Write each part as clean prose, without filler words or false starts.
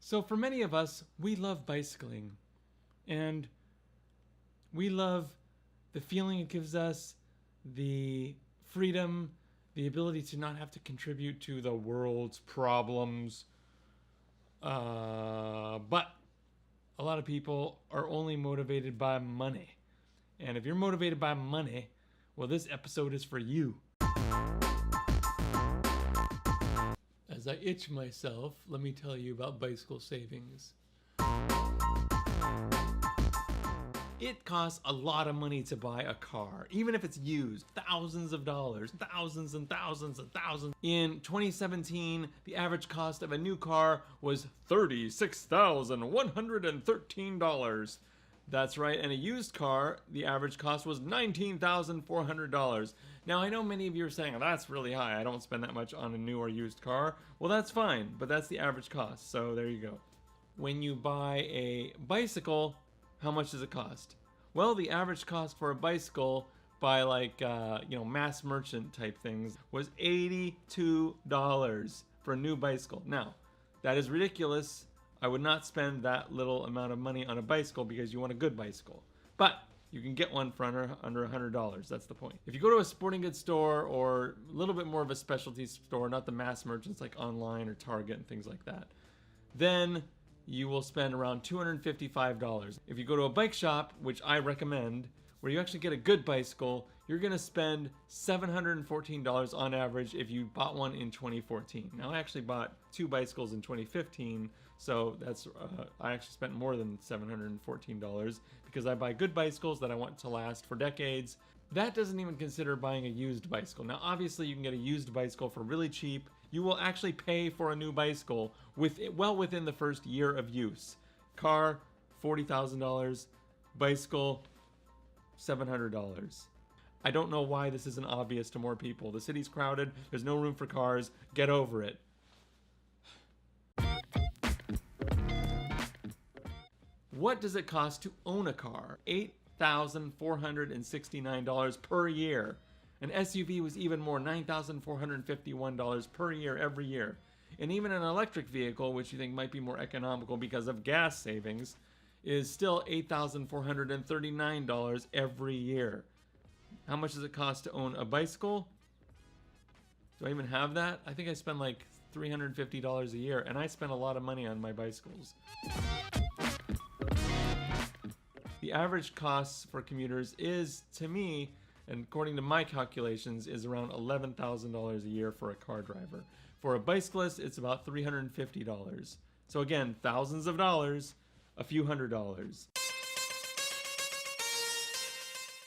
So for many of us, we love bicycling, and we love the feeling it gives us, the freedom, the ability to not have to contribute to the world's problems. But a lot of people are only motivated by money. And if you're motivated by money, well, this episode is for you. As I itch myself, let me tell you about bicycle savings. It costs a lot of money to buy a car, even if it's used, thousands of dollars, thousands and thousands and thousands. In 2017, the average cost of a new car was $36,113. That's right, and a used car, the average cost was $19,400. Now, I know many of you are saying, oh, that's really high. I don't spend that much on a new or used car. Well, that's fine, but that's the average cost, so there you go. When you buy a bicycle, how much does it cost? Well, the average cost for a bicycle by mass merchant type things was $82 for a new bicycle. Now, that is ridiculous. I would not spend that little amount of money on a bicycle because you want a good bicycle. But you can get one for under $100. That's the point. If you go to a sporting goods store or a little bit more of a specialty store, not the mass merchants like online or Target and things like that, then you will spend around $255. If you go to a bike shop, which I recommend, where you actually get a good bicycle, you're going to spend $714 on average if you bought one in 2014. Now, I actually bought 2 bicycles in 2015, so that's I actually spent more than $714 because I buy good bicycles that I want to last for decades. That doesn't even consider buying a used bicycle. Now, obviously, you can get a used bicycle for really cheap. You will actually pay for a new bicycle well within the first year of use. Car, $40,000. Bicycle, $700. I don't know why this isn't obvious to more people. The city's crowded. There's no room for cars. Get over it. What does it cost to own a car? $8,469 per year. An SUV was even more, $9,451 per year every year. And even an electric vehicle, which you think might be more economical because of gas savings, is still $8,439 every year. How much does it cost to own a bicycle? Do I even have that? I think I spend like $350 a year, and I spend a lot of money on my bicycles. The average cost for commuters is, to me, and according to my calculations, is around $11,000 a year for a car driver. For a bicyclist, it's about $350. So again, thousands of dollars, a few $100s.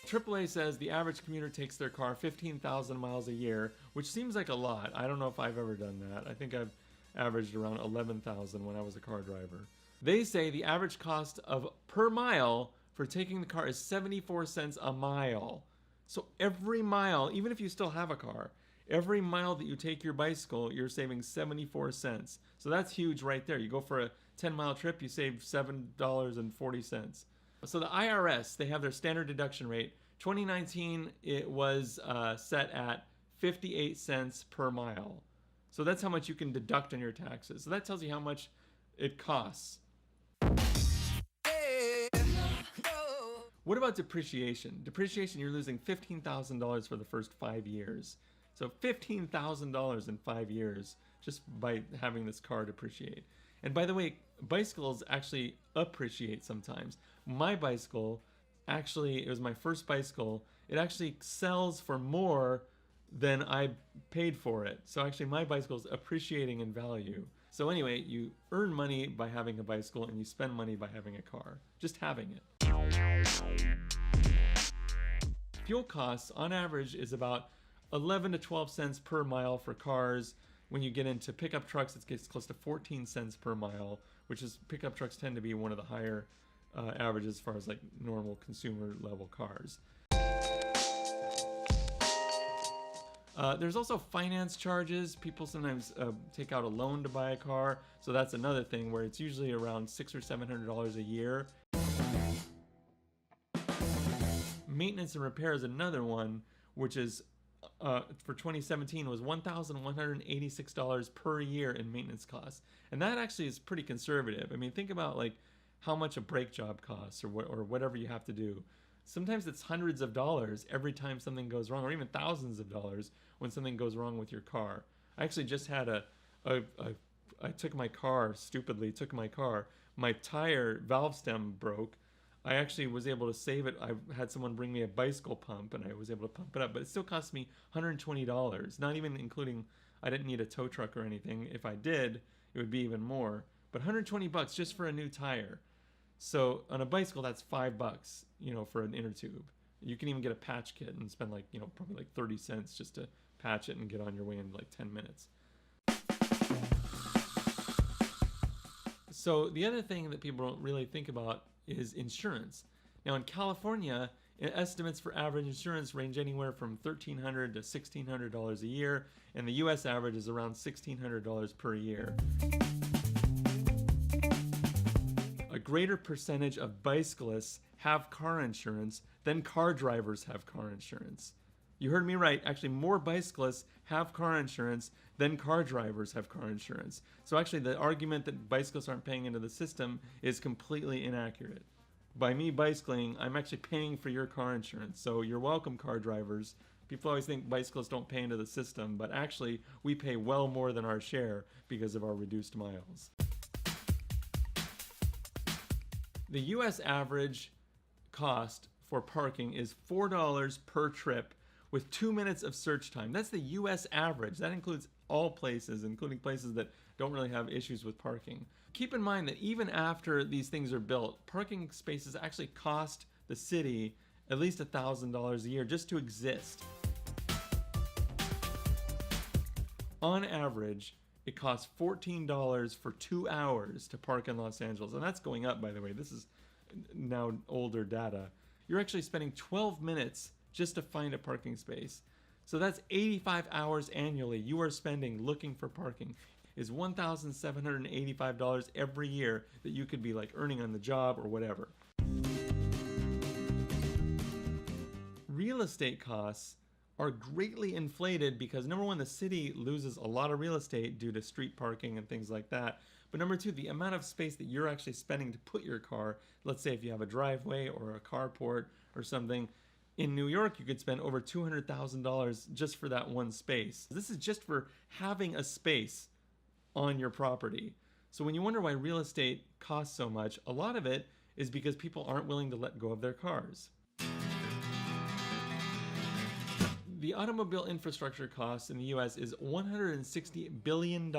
AAA says the average commuter takes their car 15,000 miles a year, which seems like a lot. I don't know if I've ever done that. I think I've averaged around 11,000 when I was a car driver. They say the average cost of per mile for taking the car is 74 cents a mile. So every mile, even if you still have a car, every mile that you take your bicycle, you're saving 74 cents. So that's huge right there. You go for a 10-mile trip, you save $7.40. So the IRS, they have their standard deduction rate. 2019, it was set at 58 cents per mile. So that's how much you can deduct on your taxes. So that tells you how much it costs. What about depreciation? Depreciation, you're losing $15,000 for the first 5 years. So $15,000 in 5 years just by having this car depreciate. And by the way, bicycles actually appreciate sometimes. My bicycle, actually, it was my first bicycle. It actually sells for more than I paid for it. So actually my bicycle is appreciating in value. So anyway, you earn money by having a bicycle and you spend money by having a car. Just having it. Fuel costs on average is about 11 to 12 cents per mile for cars. When you get into pickup trucks, it gets close to 14 cents per mile, which is pickup trucks tend to be one of the higher averages as far as like normal consumer level cars. There's also finance charges. People sometimes take out a loan to buy a car, so that's another thing where it's usually around $600 or $700 a year. Maintenance and repair is another one, which is for 2017 was $1,186 per year in maintenance costs, and that actually is pretty conservative. I mean, think about like how much a brake job costs, or whatever you have to do. Sometimes it's hundreds of dollars every time something goes wrong, or even thousands of dollars when something goes wrong with your car. I actually just had I took my car, stupidly took my car. My tire valve stem broke. I actually was able to save it. I had someone bring me a bicycle pump, and I was able to pump it up, but it still cost me $120, not even including, I didn't need a tow truck or anything. If I did, it would be even more. But $120 just for a new tire. So on a bicycle, that's $5, for an inner tube. You can even get a patch kit and spend probably like 30 cents just to patch it and get on your way in like 10 minutes. So the other thing that people don't really think about is insurance. Now in California, estimates for average insurance range anywhere from $1,300 to $1,600 a year, and the US average is around $1,600 per year. A greater percentage of bicyclists have car insurance than car drivers have car insurance. You heard me right. Actually, more bicyclists have car insurance than car drivers have car insurance. So actually, the argument that bicyclists aren't paying into the system is completely inaccurate. By me bicycling, I'm actually paying for your car insurance. So you're welcome, car drivers. People always think bicyclists don't pay into the system, but actually, we pay well more than our share because of our reduced miles. The US average cost for parking is $4 per trip with 2 minutes of search time. That's the US average. That includes all places, including places that don't really have issues with parking. Keep in mind that even after these things are built, parking spaces actually cost the city at least $1,000 a year just to exist. On average, it costs $14 for 2 hours to park in Los Angeles. And that's going up, by the way. This is now older data. You're actually spending 12 minutes just to find a parking space. So that's 85 hours annually you are spending looking for parking. Is $1,785 every year that you could be like earning on the job or whatever. Real estate costs are greatly inflated because number one, the city loses a lot of real estate due to street parking and things like that. But number two, the amount of space that you're actually spending to put your car, let's say if you have a driveway or a carport or something, in New York, you could spend over $200,000 just for that one space. This is just for having a space on your property. So when you wonder why real estate costs so much, a lot of it is because people aren't willing to let go of their cars. The automobile infrastructure cost in the US is $160 billion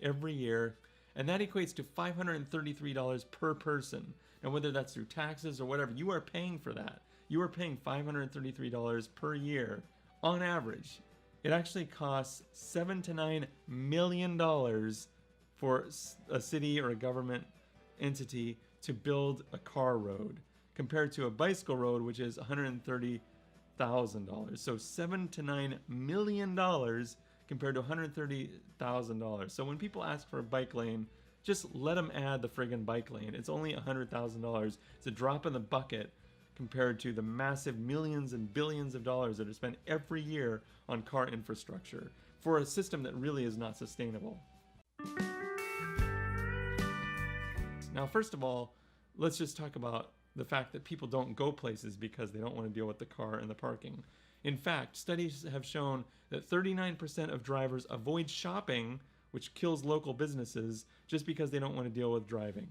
every year, and that equates to $533 per person. And whether that's through taxes or whatever, you are paying for that. You are paying $533 per year on average. It actually costs $7 to $9 million for a city or a government entity to build a car road, compared to a bicycle road, which is $130,000. So $7 to $9 million compared to $130,000. So when people ask for a bike lane, just let them add the friggin' bike lane. It's only $100,000. It's a drop in the bucket compared to the massive millions and billions of dollars that are spent every year on car infrastructure for a system that really is not sustainable. Now, first of all, let's just talk about the fact that people don't go places because they don't want to deal with the car and the parking. In fact, studies have shown that 39% of drivers avoid shopping, which kills local businesses, just because they don't want to deal with driving.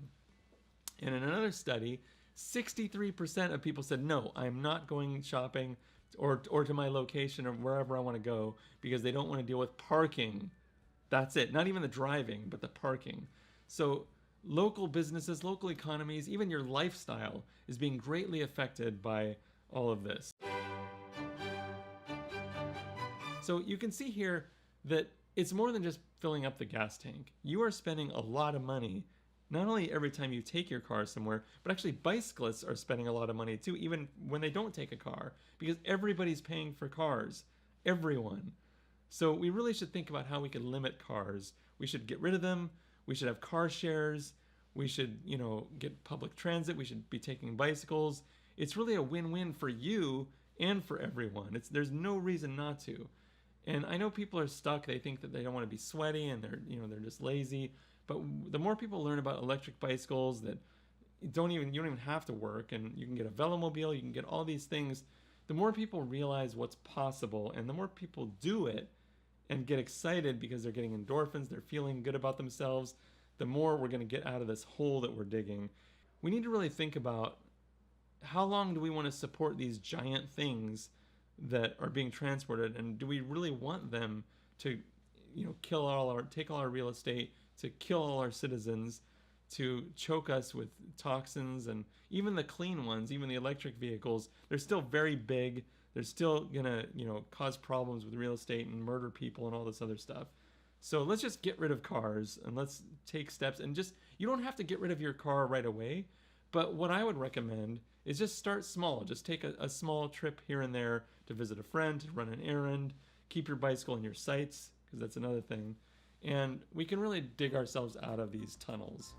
And in another study, 63% of people said, no, I'm not going shopping or to my location or wherever I want to go because they don't want to deal with parking. That's it. Not even the driving, but the parking. So local businesses, local economies, even your lifestyle is being greatly affected by all of this. So you can see here that it's more than just filling up the gas tank. You are spending a lot of money, not only every time you take your car somewhere, but actually bicyclists are spending a lot of money too, even when they don't take a car, because everybody's paying for cars. Everyone. So we really should think about how we can limit cars. We should get rid of them. We should have car shares. We should, get public transit. We should be taking bicycles. It's really a win-win for you and for everyone. There's no reason not to. And I know people are stuck. They think that they don't want to be sweaty and they're just lazy. But the more people learn about electric bicycles that you don't even have to work, and you can get a velomobile, you can get all these things, the more people realize what's possible, and the more people do it and get excited because they're getting endorphins, they're feeling good about themselves, the more we're going to get out of this hole that we're digging. We need to really think about how long do we want to support these giant things that are being transported, and do we really want them to take all our real estate, to kill all our citizens, to choke us with toxins? And even the clean ones, even the electric vehicles, they're still very big. They're still gonna cause problems with real estate and murder people and all this other stuff. So let's just get rid of cars, and let's take steps. And you don't have to get rid of your car right away, but what I would recommend is just start small. Just take a small trip here and there to visit a friend, to run an errand, keep your bicycle in your sights, because that's another thing. And we can really dig ourselves out of these tunnels.